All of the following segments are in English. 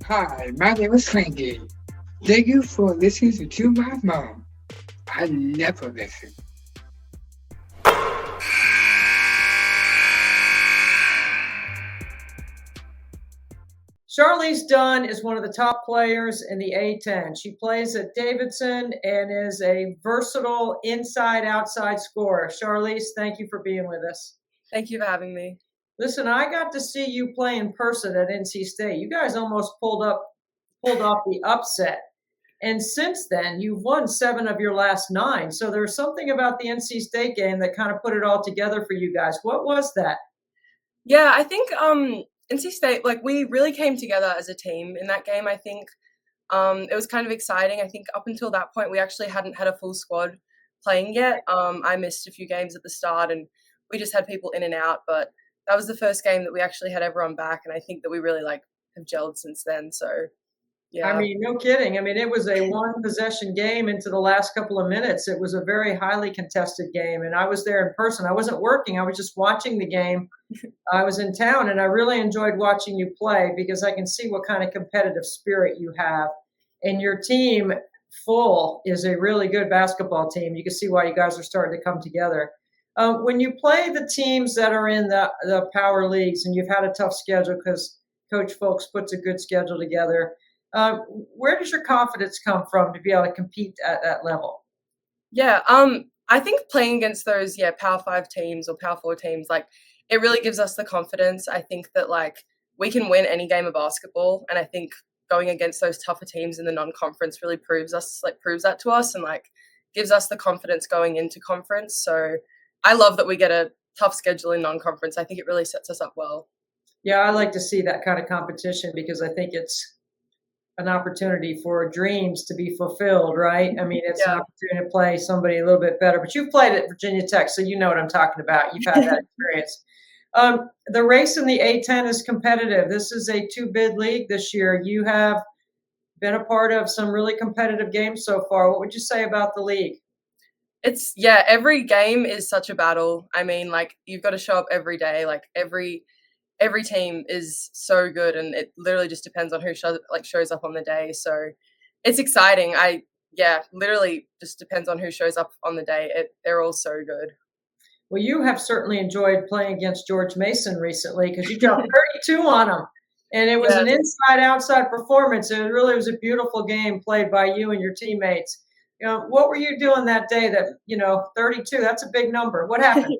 Hi, my name is Frankie. Thank you for listening to my mom. I never listen. Charlise Dunn is one of the top players in the A10. She plays at Davidson and is a versatile inside-outside scorer. Charlise, thank you for being with us. Thank you for having me. Listen, I got to see you play in person at NC State. You guys almost pulled off the upset. And since then, you've won 7 of your last 9. So there's something about the NC State game that kind of put it all together for you guys. What was that? Yeah, I think NC State, we really came together as a team in that game. I think it was kind of exciting. I think up until that point, we actually hadn't had a full squad playing yet. I missed a few games at the start, and we just had people in and out. But that was the first game that we actually had everyone back, and I think that we really have gelled since then. So yeah. I mean, no kidding. I mean, it was a one-possession game into the last couple of minutes. It was a very highly contested game, and I was there in person. I wasn't working. I was just watching the game. I was in town, and I really enjoyed watching you play because I can see what kind of competitive spirit you have. And your team, full, is a really good basketball team. You can see why you guys are starting to come together. When you play the teams that are in the power leagues, and you've had a tough schedule because Coach Folks puts a good schedule together, where does your confidence come from to be able to compete at that level? Yeah, I think playing against those, Power 5 teams or Power 4 teams, it really gives us the confidence. I think that, we can win any game of basketball, and I think going against those tougher teams in the non-conference really proves that to us and, gives us the confidence going into conference. So I love that we get a tough schedule in non-conference. I think it really sets us up well. Yeah, I like to see that kind of competition because I think it's an opportunity for dreams to be fulfilled, right? I mean, it's an opportunity to play somebody a little bit better. But you've played at Virginia Tech, so you know what I'm talking about. You've had that experience. The race in the A10 is competitive. This is a 2-bid league this year. You have been a part of some really competitive games so far. What would you say about the league? Every game is such a battle. I mean, you've got to show up every day. Every team is so good, and it literally just depends on who shows up on the day. So it's exciting. Literally just depends on who shows up on the day. They're all so good. Well, you have certainly enjoyed playing against George Mason recently because you dropped 32 on him, and it was an inside-outside performance. It really was a beautiful game played by you and your teammates. What were you doing that day? 32, that's a big number. What happened?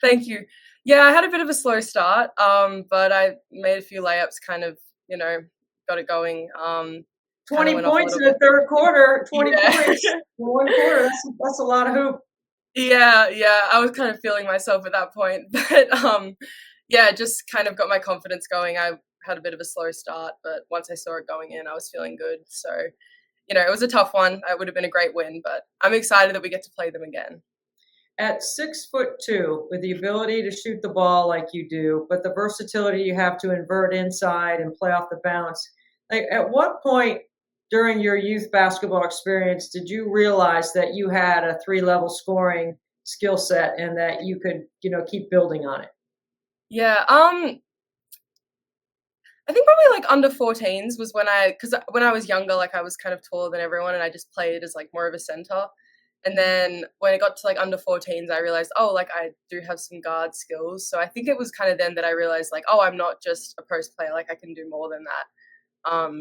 Thank you. Yeah, I had a bit of a slow start, but I made a few layups, got it going. 20 points in the third quarter, 20 points in one quarter. That's a lot of hoop. Yeah, I was kind of feeling myself at that point. But, just kind of got my confidence going. I had a bit of a slow start, but once I saw it going in, I was feeling good. So, it was a tough one. It would have been a great win, but I'm excited that we get to play them again. At 6'2", with the ability to shoot the ball like you do, but the versatility you have to invert inside and play off the bounce, at what point during your youth basketball experience did you realize that you had a 3-level scoring skill set and that you could, keep building on it? Yeah, I think probably under 14s was because when I was younger, I was kind of taller than everyone, and I just played as more of a center. And then when it got to under 14s, I realized, I do have some guard skills. So I think it was kind of then that I realized I'm not just a post player, I can do more than that.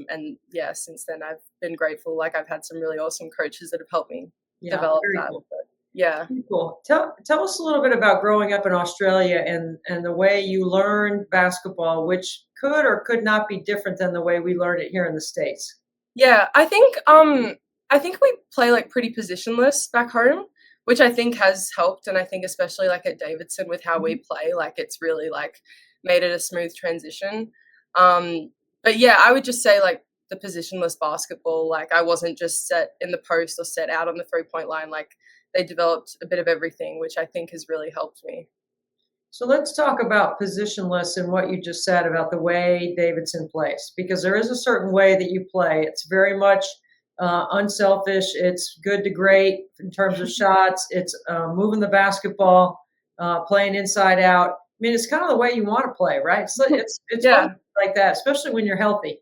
And since then I've been grateful. I've had some really awesome coaches that have helped me develop that. Cool. Yeah. Cool. Tell us a little bit about growing up in Australia and the way you learned basketball, which could or could not be different than the way we learned it here in the States. Yeah, I think we play pretty positionless back home, which I think has helped. And I think especially at Davidson with how we play, it's really made it a smooth transition. But I would just say the positionless basketball, I wasn't just set in the post or set out on the 3-point line. They developed a bit of everything, which I think has really helped me. So let's talk about positionless and what you just said about the way Davidson plays, because there is a certain way that you play. It's very much unselfish. It's good to great in terms of shots. It's moving the basketball, playing inside out. I mean, it's kind of the way you want to play, right? So it's fun like that, especially when you're healthy.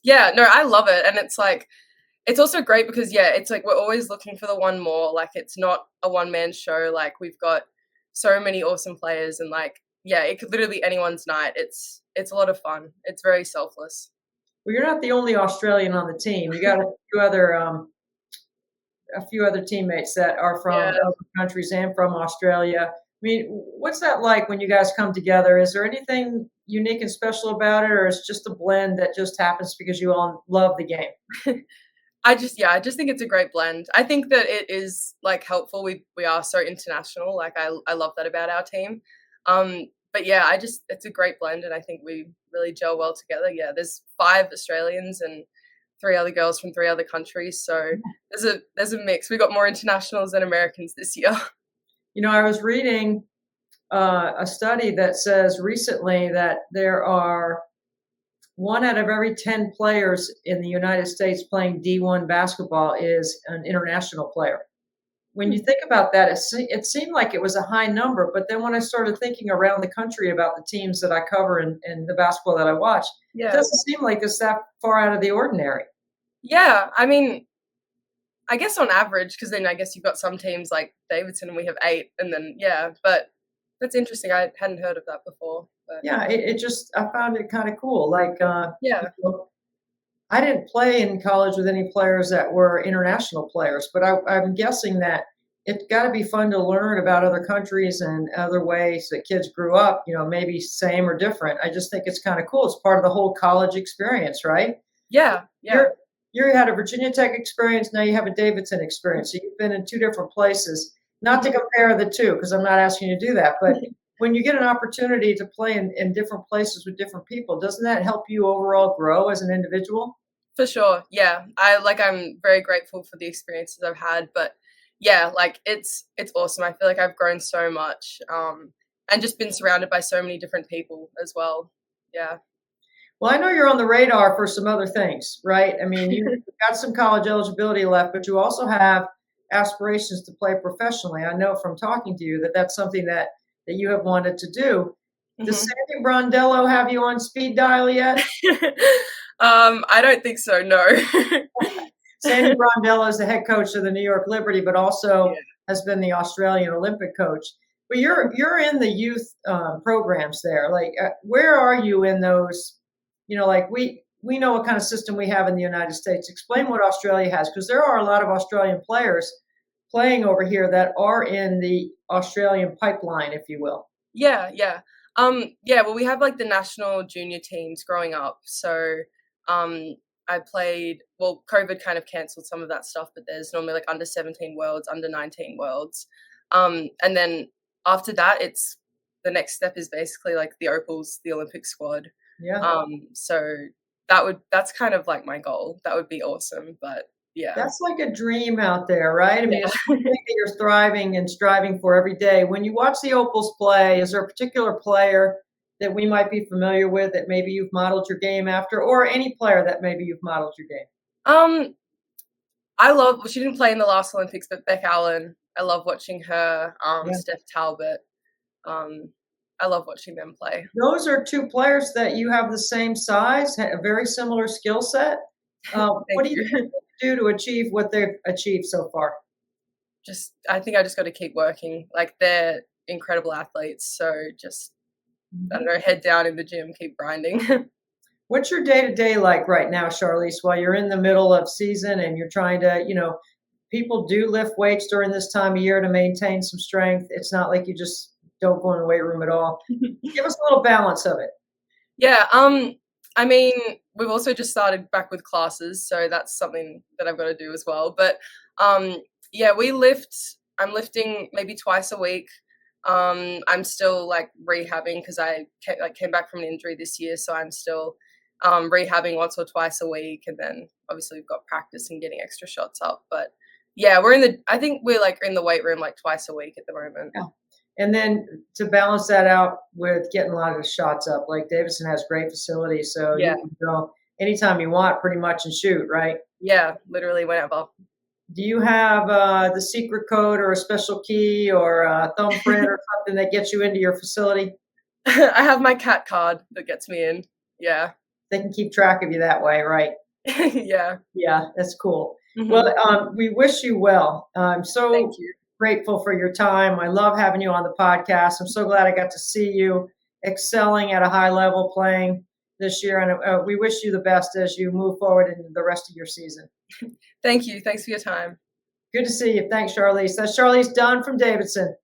Yeah, no, I love it. And it's like, it's also great because, yeah, it's like we're always looking for the one more. Like, it's not a one-man show. Like, we've got so many awesome players, and like, yeah, it could literally be anyone's night. It's a lot of fun. It's very selfless. Well, you're not the only Australian on the team. You got a few other teammates that are from Yeah. other countries and from Australia. I mean, what's that like when you guys come together? Is there anything unique and special about it, or is it just a blend that just happens because you all love the game? I just think it's a great blend. I think that it is like helpful. We are so international. Like I love that about our team. But yeah, it's a great blend, and I think we really gel well together. Yeah, there's 5 Australians and 3 other girls from 3 other countries. So there's a mix. We got more internationals than Americans this year. You know, I was reading a study that says recently that there are 1 out of every 10 players in the United States playing D1 basketball is an international player. When you think about that, it seemed like it was a high number, but then when I started thinking around the country about the teams that I cover and the basketball that I watch, it Yeah. doesn't seem like it's that far out of the ordinary. Yeah, I mean, I guess on average, because then I guess you've got some teams like Davidson and we have 8, and then yeah, but that's interesting. I hadn't heard of that before. But Yeah, it just I found it kind of cool. Like, yeah, I didn't play in college with any players that were international players, but I'm guessing that it's got to be fun to learn about other countries and other ways that kids grew up. You know, maybe same or different. I just think it's kind of cool. It's part of the whole college experience, right? yeah. You had a Virginia Tech experience. Now you have a Davidson experience. So you've been in 2 different places. Not to compare the two, because I'm not asking you to do that, but when you get an opportunity to play in different places with different people, doesn't that help you overall grow as an individual? For sure. Yeah. I'm very grateful for the experiences I've had, but yeah, like it's awesome. I feel like I've grown so much. And just been surrounded by so many different people as well. Yeah. Well, I know you're on the radar for some other things, right? I mean, you've got some college eligibility left, but you also have aspirations to play professionally. I know from talking to you that that's something that you have wanted to do. Does Mhm. Sandy Brondello have you on speed dial yet? I don't think so, no. Sandy Brondello is the head coach of the New York Liberty, but also Yeah. has been the Australian Olympic coach. But you're in the youth programs there. Like, where are you in those? You know, like we know what kind of system we have in the United States. Explain what Australia has, because there are a lot of Australian players playing over here that are in the Australian pipeline, if you will. Yeah, yeah. Yeah, well, we have like the national junior teams growing up. So, I played, well, COVID kind of cancelled some of that stuff, but there's normally like under 17 worlds, under 19 worlds. And then after that, it's the next step is basically like the Opals, the Olympic squad. Yeah. So that's kind of like my goal. That would be awesome. But yeah. That's like a dream out there, right? I mean, Yeah. it's something that you're thriving and striving for every day. When you watch the Opals play, is there a particular player that we might be familiar with that maybe you've modeled your game after, or any player that maybe you've modeled your game? Um, well, she didn't play in the last Olympics, but Beck Allen, I love watching her. Yeah. Steph Talbot, I love watching them play. Those are 2 players that you have the same size, a very similar skill set. What do you Thank you. do to achieve what they've achieved so far? I think I just got to keep working. Like they're incredible athletes, so just I don't know, head down in the gym, keep grinding. What's your day-to-day like right now, Charlise, while you're in the middle of season and you're trying to, people do lift weights during this time of year to maintain some strength. It's not like you just don't go in the weight room at all. Give us a little balance of it. Yeah, I mean, we've also just started back with classes, so that's something that I've got to do as well. But yeah, I'm lifting maybe twice a week. I'm still like rehabbing because I came back from an injury this year, so I'm still rehabbing once or twice a week, and then obviously we've got practice and getting extra shots up. But yeah, I think we're like in the weight room like twice a week at the moment. Yeah. And then to balance that out with getting a lot of the shots up, like Davidson has great facilities, so Yeah. you can go anytime you want pretty much and shoot, right? Yeah, literally whenever. Do you have the secret code or a special key or a thumbprint or something that gets you into your facility? I have my cat card that gets me in. Yeah. they can keep track of you that way, right? Yeah. Yeah, that's cool. Mhm. Well, we wish you well. I'm so Thank you. grateful for your time. I love having you on the podcast. I'm so glad I got to see you excelling at a high level playing this year. And we wish you the best as you move forward into the rest of your season. Thank you. Thanks for your time. Good to see you. Thanks, Charlise. That's Charlise Dunn from Davidson.